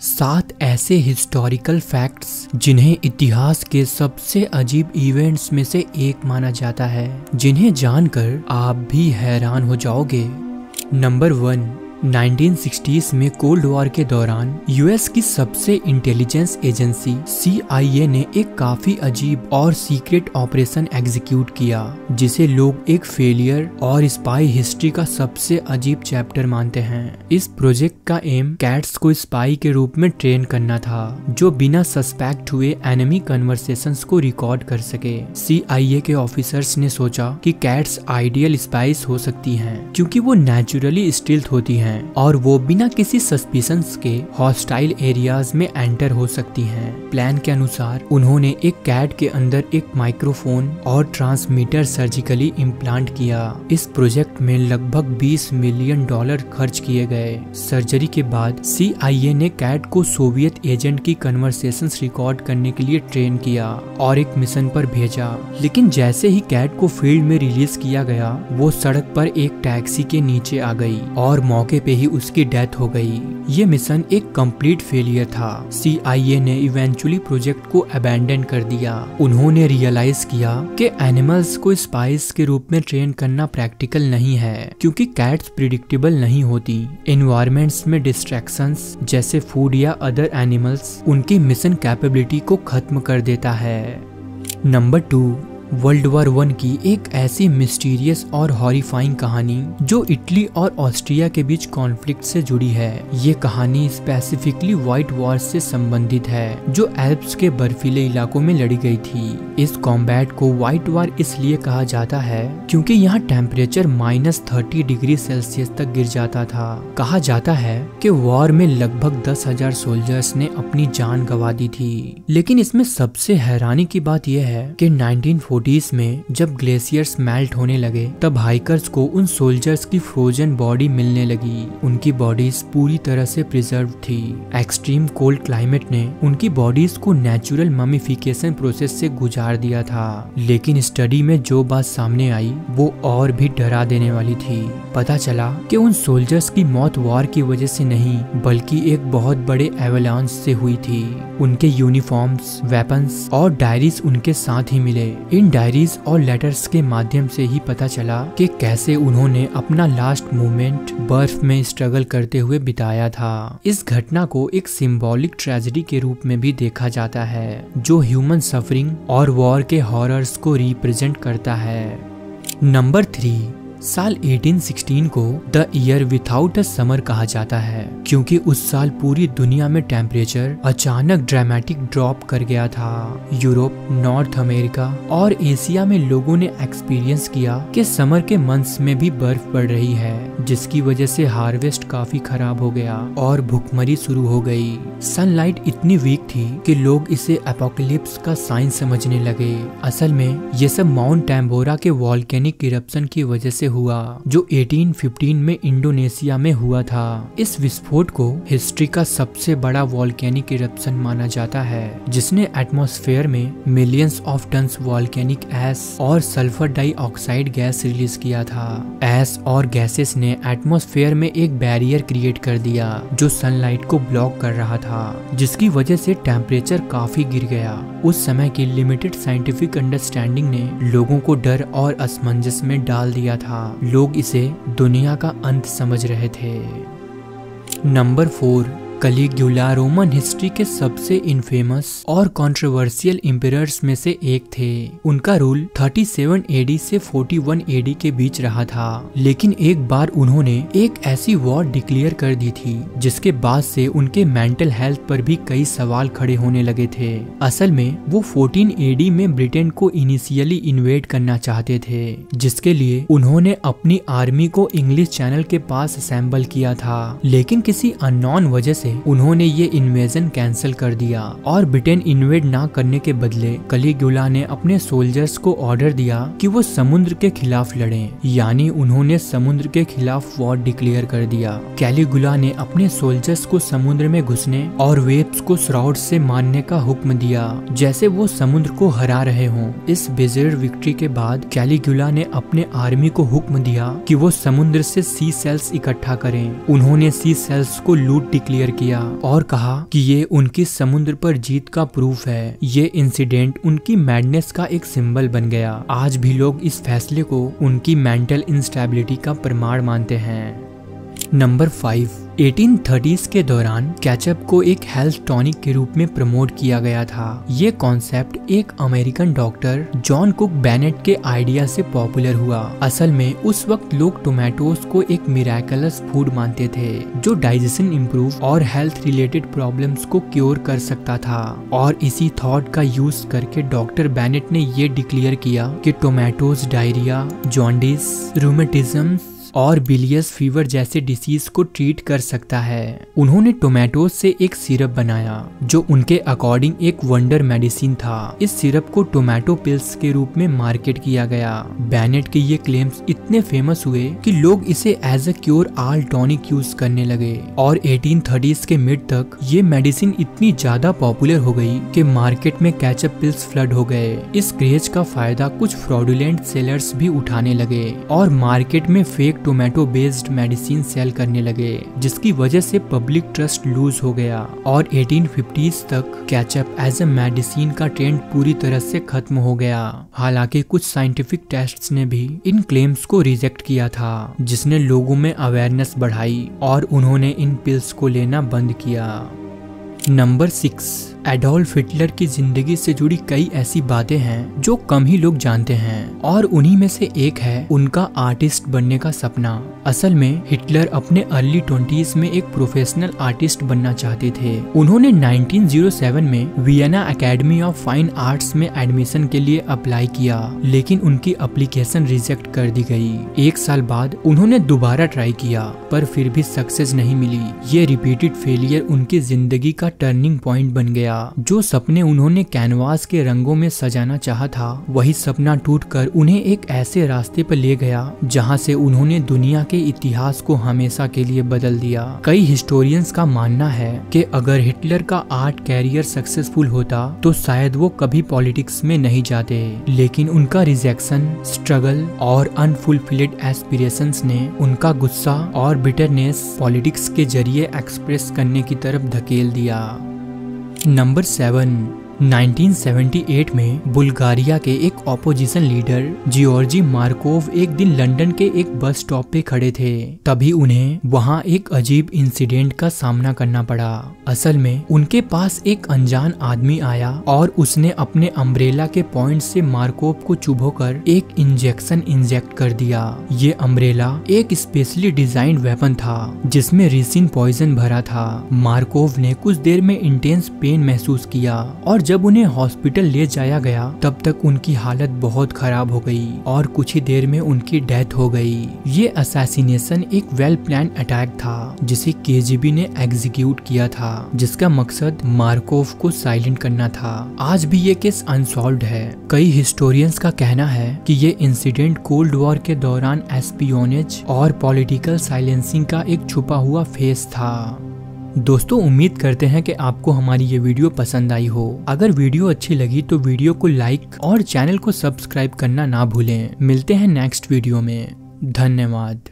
7 ऐसे historical facts जिन्हें इतिहास के सबसे अजीब इवेंट्स में से एक माना जाता है, जिन्हें जानकर आप भी हैरान हो जाओगे। नंबर 1, 1960s में कोल्ड वॉर के दौरान यूएस की सबसे इंटेलिजेंस एजेंसी CIA ने एक काफी अजीब और सीक्रेट ऑपरेशन एग्जीक्यूट किया, जिसे लोग एक फेलियर और स्पाई हिस्ट्री का सबसे अजीब चैप्टर मानते हैं। इस प्रोजेक्ट का एम कैट्स को स्पाई के रूप में ट्रेन करना था, जो बिना सस्पेक्ट हुए एनिमी कन्वर्सेशंस को रिकॉर्ड कर सके। CIA के ऑफिसर्स ने सोचा कि कैट्स आइडियल स्पाइस हो सकती हैं, क्योंकि वो नेचुरली स्टिल्थ होती हैं और वो बिना किसी सस्पिशंस के हॉस्टाइल एरियाज में एंटर हो सकती हैं। प्लान के अनुसार उन्होंने एक कैट के अंदर एक माइक्रोफोन और ट्रांसमीटर सर्जिकली इम्प्लांट किया। इस प्रोजेक्ट में लगभग $20 मिलियन खर्च किए गए। सर्जरी के बाद CIA ने कैट को सोवियत एजेंट की कन्वर्सेशंस रिकॉर्ड करने के लिए ट्रेन किया और एक मिशन पर भेजा। लेकिन जैसे ही कैट को फील्ड में रिलीज किया गया, वो सड़क पर एक टैक्सी के नीचे आ गई और मौके पे ही उसकी डेथ हो गई। ये मिशन एक कंप्लीट फेलियर था। CIA ने इवेंचुअली प्रोजेक्ट को अबैंडन कर दिया। उन्होंने रियलाइज किया कि एनिमल्स को स्पाइस के रूप में ट्रेन करना प्रैक्टिकल नहीं है, क्योंकि कैट्स प्रिडिक्टेबल नहीं होती। एनवायरमेंट्स में डिस्ट्रैक्शंस जैसे फूड या अदर एनिमल्स उनकी मिशन कैपेबिलिटी को खत्म कर देता है। नंबर 2, वर्ल्ड वॉर 1 की एक ऐसी मिस्टीरियस और हॉरिफाइंग कहानी जो इटली और ऑस्ट्रिया के बीच कॉन्फ्लिक्ट से जुड़ी है। ये कहानी स्पेसिफिकली व्हाइट वॉर से संबंधित है, जो एल्प्स के बर्फीले इलाकों में लड़ी गई थी। इस कॉम्बैट को व्हाइट वॉर इसलिए कहा जाता है क्योंकि यहाँ टेम्परेचर -30 डिग्री सेल्सियस तक गिर जाता था। कहा जाता है कि वॉर में लगभग 10,000 सोल्जर्स ने अपनी जान गंवा दी थी। लेकिन इसमें सबसे हैरानी की बात यह है कि 1940s में जब ग्लेशियर्स मेल्ट होने लगे, तब हाइकर्स को उन सोल्जर्स की फ्रोजन बॉडी मिलने लगी। उनकी बॉडीज पूरी तरह से प्रिजर्व थी। एक्सट्रीम कोल्ड क्लाइमेट ने उनकी बॉडीज को नेचुरल ममिफिकेशन प्रोसेस से गुजार दिया था। लेकिन स्टडी में जो बात सामने आई वो और भी डरा देने वाली थी। पता चला कि उन सोल्जर्स की मौत वॉर की वजह से नहीं, बल्कि एक बहुत बड़े एवलांच से हुई थी। उनके यूनिफॉर्म्स, वेपन्स और डायरीज उनके साथ ही मिले। इन डायरीज और लेटर्स के माध्यम से ही पता चला कि कैसे उन्होंने अपना लास्ट मोमेंट बर्फ में स्ट्रगल करते हुए बिताया था। इस घटना को एक सिंबॉलिक ट्रेजेडी के रूप में भी देखा जाता है, जो ह्यूमन सफरिंग और वॉर के हॉरर्स को रिप्रेजेंट करता है। नंबर 3, साल 1816 को the year without a summer कहा जाता है, क्योंकि उस साल पूरी दुनिया में टेम्परेचर अचानक ड्रामेटिक ड्रॉप कर गया था। यूरोप, नॉर्थ अमेरिका और एशिया में लोगों ने एक्सपीरियंस किया कि समर के मंथ्स में भी बर्फ पड़ रही है, जिसकी वजह से हार्वेस्ट काफी खराब हो गया और भुखमरी शुरू हो गई। सनलाइट इतनी वीक थी कि लोग इसे एपोकलिप्स का साइन समझने लगे। असल में ये सब माउंट टैम्बोरा के वॉल्केनिक इरप्शन की वजह से हुआ, जो 1815 में इंडोनेशिया में हुआ था। इस विस्फोट को हिस्ट्री का सबसे बड़ा वॉल्केनिक इरप्शन माना जाता है, जिसने एटमॉस्फेयर में millions of tons volcanic ash और सल्फर डाइऑक्साइड गैस रिलीज किया था। ऐश और गैसेस ने एटमॉस्फेयर में एक बैरियर क्रिएट कर दिया, जो सनलाइट को ब्लॉक कर रहा था, जिसकी वजह से टेम्परेचर काफी गिर गया। उस समय की लिमिटेड साइंटिफिक अंडरस्टैंडिंग ने लोगों को डर और असमंजस में डाल दिया था। लोग इसे दुनिया का अंत समझ रहे थे। नंबर 4, कैलिगुला रोमन हिस्ट्री के सबसे इनफेमस और कंट्रोवर्शियल एम्परर्स में से एक थे। उनका रूल 37 AD से 41 AD के बीच रहा था। लेकिन एक बार उन्होंने एक ऐसी वॉर डिक्लेयर कर दी थी, जिसके बाद से उनके मेंटल हेल्थ पर भी कई सवाल खड़े होने लगे थे। असल में वो 14 AD में ब्रिटेन को इनिशियली इन्वेड करना चाहते थे, जिसके लिए उन्होंने अपनी आर्मी को इंग्लिश चैनल के पास असेंबल किया था। लेकिन किसी अननोन वजह से उन्होंने ये इन्वेजन कैंसिल कर दिया और ब्रिटेन इन्वेड ना करने के बदले कैलिगुला ने अपने सोल्जर्स को ऑर्डर दिया कि वो समुद्र के खिलाफ लड़ें, यानी उन्होंने समुद्र के खिलाफ वॉर डिक्लेयर कर दिया। कैलिगुला ने अपने सोल्जर्स को समुद्र में घुसने और वेव्स को श्राउड से मारने का हुक्म दिया, जैसे वो समुद्र को हरा रहे हों। इस बिजर्ड विक्ट्री के बाद कैलिगुला ने अपने आर्मी को हुक्म दिया कि वो समुद्र से सी सेल्स इकट्ठा करें। उन्होंने सी सेल्स को लूट डिक्लेयर किया और कहा कि ये उनकी समुद्र पर जीत का प्रूफ है। ये इंसिडेंट उनकी मैडनेस का एक सिंबल बन गया। आज भी लोग इस फैसले को उनकी मेंटल इंस्टेबिलिटी का प्रमाण मानते हैं। नंबर 5, 1830s के दौरान केचप को एक हेल्थ टॉनिक के रूप में प्रमोट किया गया था। ये कॉन्सेप्ट एक American doctor John cook Bennett के आइडिया से पॉपुलर हुआ। असल में उस वक्त लोग टोमेटोज को एक मिराकलस फूड मानते थे जो डाइजेशन इम्प्रूव और हेल्थ रिलेटेड प्रॉब्लम्स को क्योर कर सकता था। और इसी थॉट का यूज करके डॉक्टर बेनेट ने ये डिक्लेयर किया कि टोमेटोज डायरिया, जॉन्डिस, रूमेटिज्म और बिलियस फीवर जैसे डिसीज को ट्रीट कर सकता है। उन्होंने टोमेटोज से एक सिरप बनाया जो उनके अकॉर्डिंग एक वंडर मेडिसिन था। इस सिरप को टोमेटो पिल्स के रूप में मार्केट किया गया। बेनेट के ये क्लेम्स इतने फेमस हुए कि लोग इसे as a cure all tonic use करने लगे और 1830s के मिड तक ये मेडिसिन इतनी ज्यादा पॉपुलर हो गई कि मार्केट में केचप पिल्स फ्लड हो गए। इस क्रेज का फायदा कुछ फ्रॉडुलेंट सेलर्स भी उठाने लगे और मार्केट में fake tomato based medicine sell करने लगे, जिसकी वजह से पब्लिक ट्रस्ट लूज हो गया और 1850s तक केचप एज ए मेडिसिन का ट्रेंड पूरी तरह से खत्म हो गया। हालांकि कुछ साइंटिफिक टेस्ट्स ने भी इन क्लेम्स को रिजेक्ट किया था, जिसने लोगों में अवेयरनेस बढ़ाई और उन्होंने इन पिल्स को लेना बंद किया। नंबर 6, एडोल्फ हिटलर की जिंदगी से जुड़ी कई ऐसी बातें हैं जो कम ही लोग जानते हैं और उन्हीं में से एक है उनका आर्टिस्ट बनने का सपना। असल में हिटलर अपने अर्ली 20s में एक प्रोफेशनल आर्टिस्ट बनना चाहते थे। उन्होंने 1907 में Vienna academy of fine arts में एडमिशन के लिए अप्लाई किया, लेकिन उनकी एप्लीकेशन रिजेक्ट कर दी गई। 1 साल बाद उन्होंने दोबारा ट्राई किया पर फिर भी सक्सेस नहीं मिली। ये रिपीटेड फेलियर उनकी जिंदगी का टर्निंग पॉइंट बन गया। जो सपने उन्होंने कैनवास के रंगों में सजाना चाहा था, वही सपना टूटकर उन्हें एक ऐसे रास्ते पर ले गया जहां से उन्होंने दुनिया के इतिहास को हमेशा के लिए बदल दिया। कई हिस्टोरियंस का मानना है कि अगर हिटलर का आर्ट कैरियर सक्सेसफुल होता तो शायद वो कभी पॉलिटिक्स में नहीं जाते, लेकिन उनका रिजेक्शन, स्ट्रगल और अनफुलफिल्ड एस्पिरेशंस ने उनका गुस्सा और बिटरनेस पॉलिटिक्स के जरिए एक्सप्रेस करने की तरफ धकेल दिया। नंबर 7, 1978 में बुल्गारिया के एक ऑपोजिशन लीडर जियोर्जी मार्कोव एक दिन लंदन के एक बस स्टॉप पे खड़े थे। तभी उन्हें वहां एक अजीब इंसिडेंट का सामना करना पड़ा। असल में उनके पास एक अनजान आदमी आया और उसने अपने अम्ब्रेला के पॉइंट से मार्कोव को चुभोकर एक इंजेक्शन इंजेक्ट कर दिया। ये अम्ब्रेला एक स्पेशली डिजाइंड वेपन था जिसमें रिसिन पॉइजन भरा था। मार्कोव ने कुछ देर में इंटेंस पेन महसूस किया और जब उन्हें हॉस्पिटल ले जाया गया तब तक उनकी हालत बहुत खराब हो गई और कुछ ही देर में उनकी डेथ हो गई। ये असैसिनेशन एक वेल प्लान अटैक था जिसे केजीबी ने एग्जीक्यूट किया था, जिसका मकसद मार्कोव को साइलेंट करना था। आज भी ये केस अनसॉल्व्ड है। कई हिस्टोरियंस का कहना है कि ये इंसिडेंट कोल्ड वॉर के दौरान एस्पियोनेज और पॉलिटिकल साइलेंसिंग का एक छुपा हुआ फेस था। दोस्तों, उम्मीद करते हैं कि आपको हमारी ये वीडियो पसंद आई हो। अगर वीडियो अच्छी लगी तो वीडियो को लाइक और चैनल को सब्सक्राइब करना ना भूलें। मिलते हैं नेक्स्ट वीडियो में। धन्यवाद।